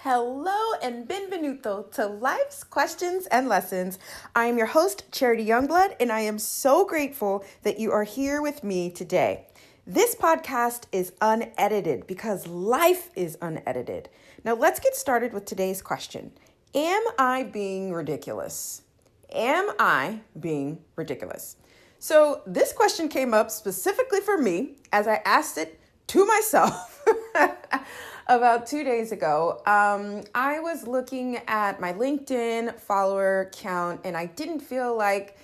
Hello and benvenuto to Life's Questions and Lessons. I am your host, Charity Youngblood, and I am so grateful that you are here with me today. This podcast is unedited because life is unedited. Now let's get started with today's question. Am I being ridiculous? Am I being ridiculous? So this question came up specifically for me as I asked it to myself about 2 days ago. I was looking at my LinkedIn follower count and I didn't feel like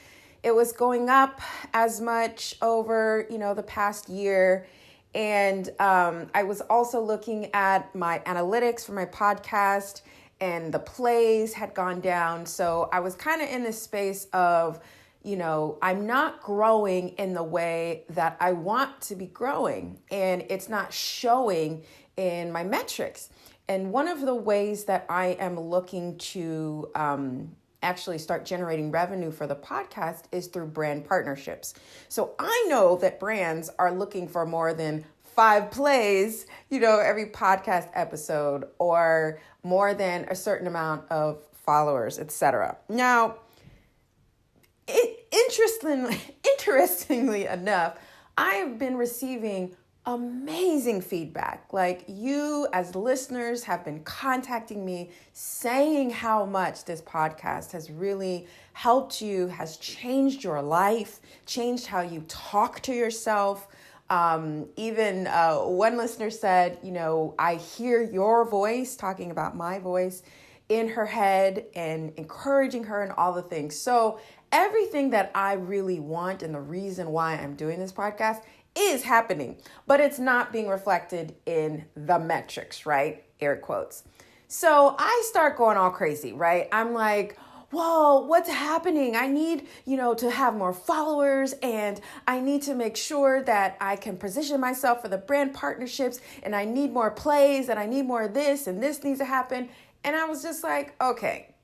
it was going up as much over, the past year. And I was also looking at my analytics for my podcast and the plays had gone down. So I was kind of in this space of, I'm not growing in the way that I want to be growing, and it's not showing in my metrics. And one of the ways that I am looking to actually start generating revenue for the podcast is through brand partnerships. So I know that brands are looking for more than 5 plays, every podcast episode, or more than a certain amount of followers, etc. Now, interestingly enough, I have been receiving amazing feedback. Like, you as listeners have been contacting me saying how much this podcast has really helped you, has changed your life, changed how you talk to yourself. Even one listener said, I hear your voice talking about my voice in her head and encouraging her and all the things. So everything that I really want and the reason why I'm doing this podcast is happening, but it's not being reflected in the metrics, right? Air quotes. So I start going all crazy, right? I'm like, whoa, what's happening? I need, to have more followers, and I need to make sure that I can position myself for the brand partnerships, and I need more plays, and I need more of this, and this needs to happen. And I was just like, okay,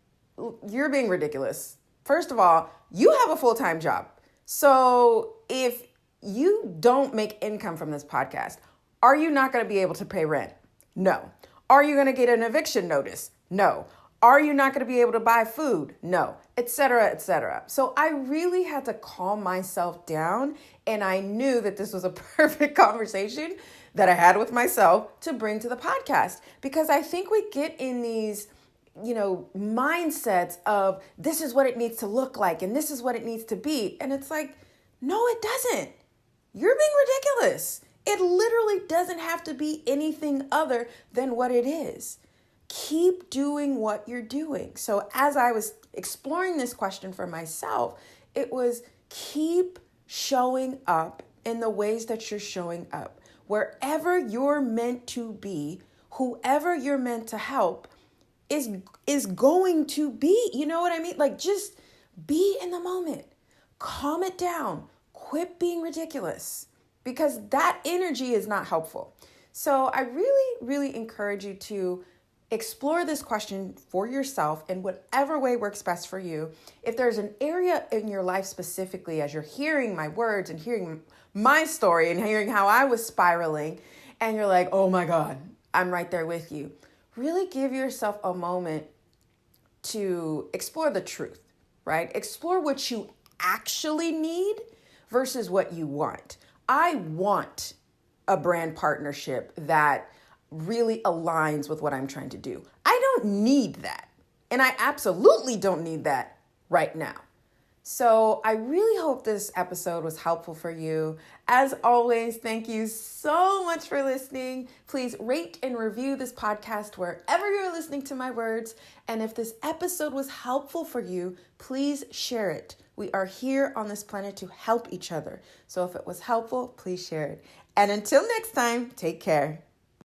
you're being ridiculous. First of all, you have a full-time job. So if you don't make income from this podcast, are you not going to be able to pay rent? No. Are you going to get an eviction notice? No. Are you not going to be able to buy food? No, et cetera, et cetera. So I really had to calm myself down, and I knew that this was a perfect conversation that I had with myself to bring to the podcast, because I think we get in these mindsets of this is what it needs to look like and this is what it needs to be. And it's like, no, it doesn't. You're being ridiculous. It literally doesn't have to be anything other than what it is. Keep doing what you're doing. So as I was exploring this question for myself, it was keep showing up in the ways that you're showing up. Wherever you're meant to be, whoever you're meant to help is going to be, you know what I mean? Like, just be in the moment. Calm it down. Quit being ridiculous, because that energy is not helpful. So I really, really encourage you to explore this question for yourself in whatever way works best for you. If there's an area in your life specifically, as you're hearing my words and hearing my story and hearing how I was spiraling, and you're like, oh my God, I'm right there with you. Really give yourself a moment to explore the truth, right? Explore what you actually need versus what you want. I want a brand partnership that really aligns with what I'm trying to do. I don't need that. And I absolutely don't need that right now. So I really hope this episode was helpful for you. As always, thank you so much for listening. Please rate and review this podcast wherever you're listening to my words. And if this episode was helpful for you, please share it. We are here on this planet to help each other. So if it was helpful, please share it. And until next time, take care.